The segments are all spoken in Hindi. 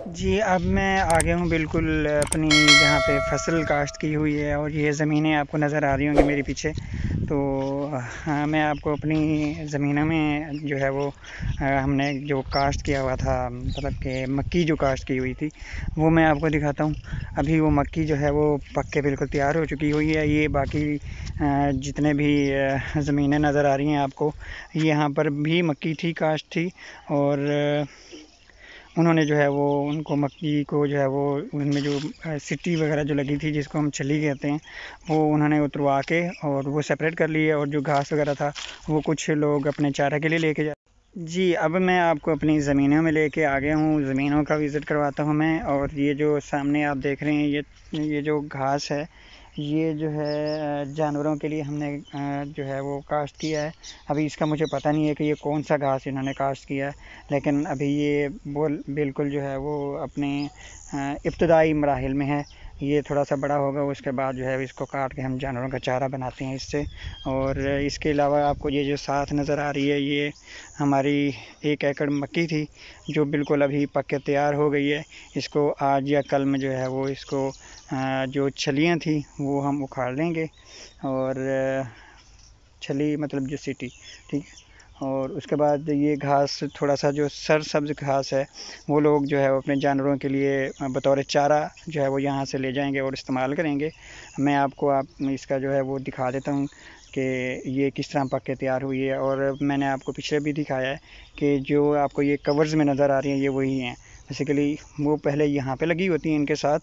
जी, अब मैं आ गया हूँ बिल्कुल अपनी जहाँ पे फसल काश्त की हुई है और ये ज़मीनें आपको नज़र आ रही होंगी मेरे पीछे। तो हाँ, मैं आपको अपनी ज़मीनों में जो है वो हमने जो काश्त किया हुआ था, मतलब कि मक्की जो काश्त की हुई थी, वो मैं आपको दिखाता हूँ। अभी वो मक्की जो है वो पक के बिल्कुल तैयार हो चुकी हुई है। ये बाकी जितने भी ज़मीनें नज़र आ रही हैं आपको, यहाँ पर भी मक्की थी, काश्त थी। और उन्होंने जो है वो उनको मक्की को जो है वो उनमें जो सिट्टी वगैरह जो लगी थी, जिसको हम छली कहते हैं, वो उन्होंने उतरवा के और वो सेपरेट कर लिए। और जो घास वगैरह था वो कुछ लोग अपने चारा के लिए लेके जा। जी, अब मैं आपको अपनी ज़मीनों में लेके आ गया हूँ। ज़मीनों का विज़िट करवाता हूँ मैं। और ये जो सामने आप देख रहे हैं, ये जो घास है, ये जो है जानवरों के लिए हमने जो है वो काश्त किया है। अभी इसका मुझे पता नहीं है कि ये कौन सा घास इन्होंने काश्त किया है, लेकिन अभी ये बिल्कुल जो है वो अपने इब्तदाई मराहिल में है। ये थोड़ा सा बड़ा होगा, उसके बाद जो है इसको काट के हम जानवरों का चारा बनाते हैं इससे। और इसके अलावा आपको ये जो साथ नज़र आ रही है, ये हमारी 1 एकड़ मक्की थी, जो बिल्कुल अभी पक के तैयार हो गई है। इसको आज या कल में जो है वो इसको जो छलियाँ थी वो हम उखाड़ लेंगे। और छली मतलब जो सीटी, ठीक है। और उसके बाद ये घास थोड़ा सा जो सरसब्ज घास है, वो लोग जो है वो अपने जानवरों के लिए बतौर चारा जो है वो यहाँ से ले जाएंगे और इस्तेमाल करेंगे। मैं आपको इसका जो है वो दिखा देता हूँ कि ये किस तरह पक के तैयार हुई है। और मैंने आपको पिछले भी दिखाया है कि जो आपको ये कवर्स में नज़र आ रही हैं, ये वही हैं बेसिकली। वो पहले यहाँ पे लगी होती हैं इनके साथ,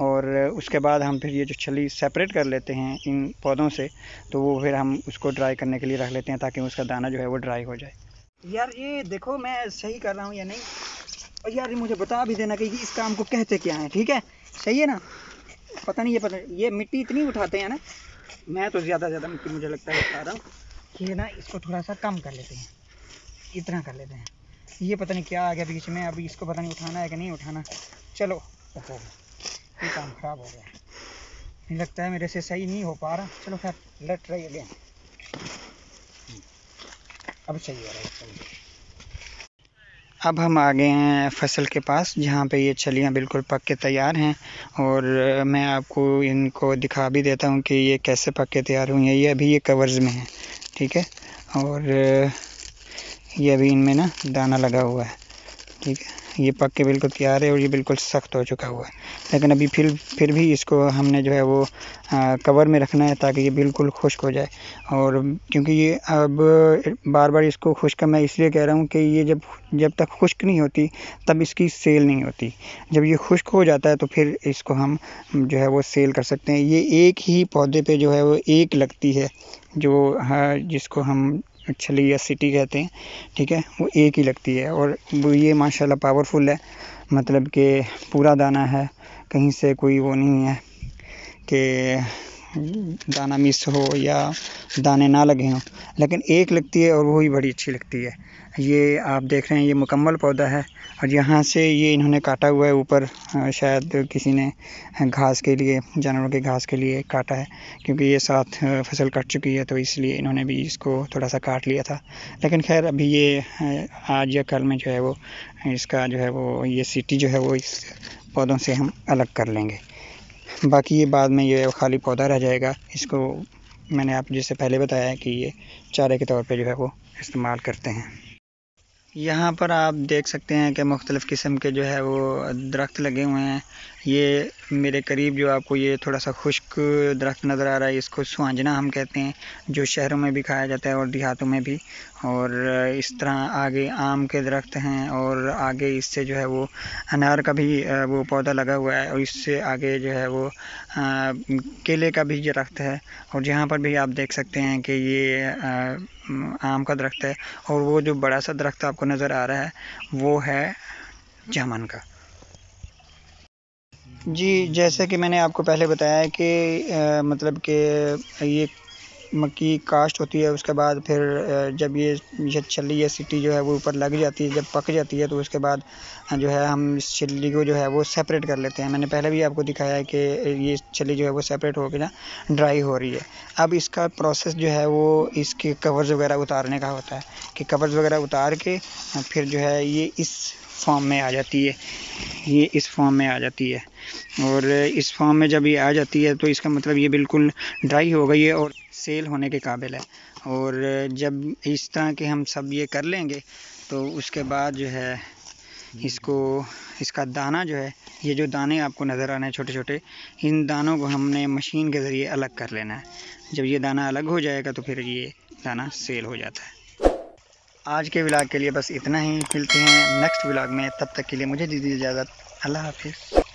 और उसके बाद हम फिर ये जो छली सेपरेट कर लेते हैं इन पौधों से, तो वो फिर हम उसको ड्राई करने के लिए रख लेते हैं, ताकि उसका दाना जो है वो ड्राई हो जाए। यार ये देखो मैं सही कर रहा हूँ या नहीं, और यार मुझे बता भी देना कि इस काम को कहते क्या है, ठीक है? सही है ना? पता नहीं, ये मिट्टी इतनी उठाते हैं ना। मैं तो ज़्यादा मिट्टी मुझे लगता है उठा रहा हूँ। कि ना इसको थोड़ा सा कम कर लेते हैं, इतना कर लेते हैं। ये पता नहीं क्या आ गया बीच में, अभी इसको पता नहीं उठाना है कि नहीं उठाना। चलो, ये काम ख़राब हो गया, नहीं लगता है मेरे से सही नहीं हो पा रहा। चलो खैर, लेट ट्राई अगेन। अब सही हो रहा है। अब हम आ गए हैं फसल के पास, जहाँ पे ये छलियाँ बिल्कुल पक के तैयार हैं। और मैं आपको इनको दिखा भी देता हूँ कि ये कैसे पक के तैयार हुई हैं। ये अभी ये कवर्स में है, ठीक है। और ये अभी इनमें ना दाना लगा हुआ है, ठीक है। ये पक के बिल्कुल तैयार है और ये बिल्कुल सख्त हो चुका हुआ है। लेकिन अभी फिर भी इसको हमने जो है वो कवर में रखना है, ताकि ये बिल्कुल खुश्क हो जाए। और क्योंकि ये अब बार बार इसको खुश्क मैं इसलिए कह रहा हूँ कि ये जब तक खुश्क नहीं होती तब इसकी सेल नहीं होती। जब ये खुश्क हो जाता है तो फिर इसको हम जो है वो सेल कर सकते हैं। ये एक ही पौधे पे जो है वो एक लगती है, जो जिसको हम छली या सिटी कहते हैं, ठीक है। वो एक ही लगती है और वो ये माशाल्लाह पावरफुल है, मतलब कि पूरा दाना है, कहीं से कोई वो नहीं है कि दाना मिस हो या दाने ना लगे हों। लेकिन एक लगती है और वही बड़ी अच्छी लगती है। ये आप देख रहे हैं, ये मुकम्मल पौधा है। और यहाँ से ये इन्होंने काटा हुआ है ऊपर, शायद किसी ने घास के लिए, जानवरों के घास के लिए काटा है, क्योंकि ये साथ फसल कट चुकी है, तो इसलिए इन्होंने भी इसको थोड़ा सा काट लिया था। लेकिन खैर अभी ये आज या कल में जो है वो इसका जो है वो ये सीटी जो है वो इस पौधों से हम अलग कर लेंगे। बाकी ये बाद में ये खाली पौधा रह जाएगा। इसको मैंने आप जैसे पहले बताया है कि ये चारे के तौर पे जो है वो इस्तेमाल करते हैं। यहाँ पर आप देख सकते हैं कि मुख्तलिफ़ किस्म के जो है वो दरख्त लगे हुए हैं। ये मेरे करीब जो आपको ये थोड़ा सा खुश्क दरख्त नज़र आ रहा है, इसको सुहांजना हम कहते हैं, जो शहरों में भी खाया जाता है और देहातों में भी। और इस तरह आगे आम के दरख्त हैं, और आगे इससे जो है वो अनार का भी वो पौधा लगा हुआ है, और इससे आगे जो है वो केले का भी दरख्त है। और यहाँ पर भी आप देख सकते हैं कि ये आम का दरख्त है। और वो जो बड़ा सा दरख्त आपको नज़र आ रहा है वो है जामुन का। जी, जैसे कि मैंने आपको पहले बताया है कि मतलब कि ये मक्की काश्त होती है, उसके बाद फिर जब ये छल्ली या सिटी जो है वो ऊपर लग जाती है, जब पक जाती है, तो उसके बाद जो है हम इस छल्ली को जो है वो सेपरेट कर लेते हैं। मैंने पहले भी आपको दिखाया है कि ये छल्ली जो है वो सेपरेट होकर ना ड्राई हो रही है। अब इसका प्रोसेस जो है वो इसके कवर्स वगैरह उतारने का होता है, कि कवर्स वगैरह उतार के फिर जो है ये इस फॉर्म में आ जाती है। ये इस फॉर्म में आ जाती है। और इस फॉर्म में जब ये आ जाती है तो इसका मतलब ये बिल्कुल ड्राई हो गई है और सेल होने के काबिल है। और जब इस तरह के हम सब ये कर लेंगे तो उसके बाद जो है इसका दाना जो है, ये जो दाने आपको नज़र आ रहे हैं छोटे छोटे, इन दानों को हमने मशीन के ज़रिए अलग कर लेना है। जब ये दाना अलग हो जाएगा तो फिर ये दाना सेल हो जाता है। आज के व्लॉग के लिए बस इतना ही, मिलते हैं नेक्स्ट व्लॉग में, तब तक के लिए मुझे दीजिए इजाज़त। अल्लाह हाफिज़।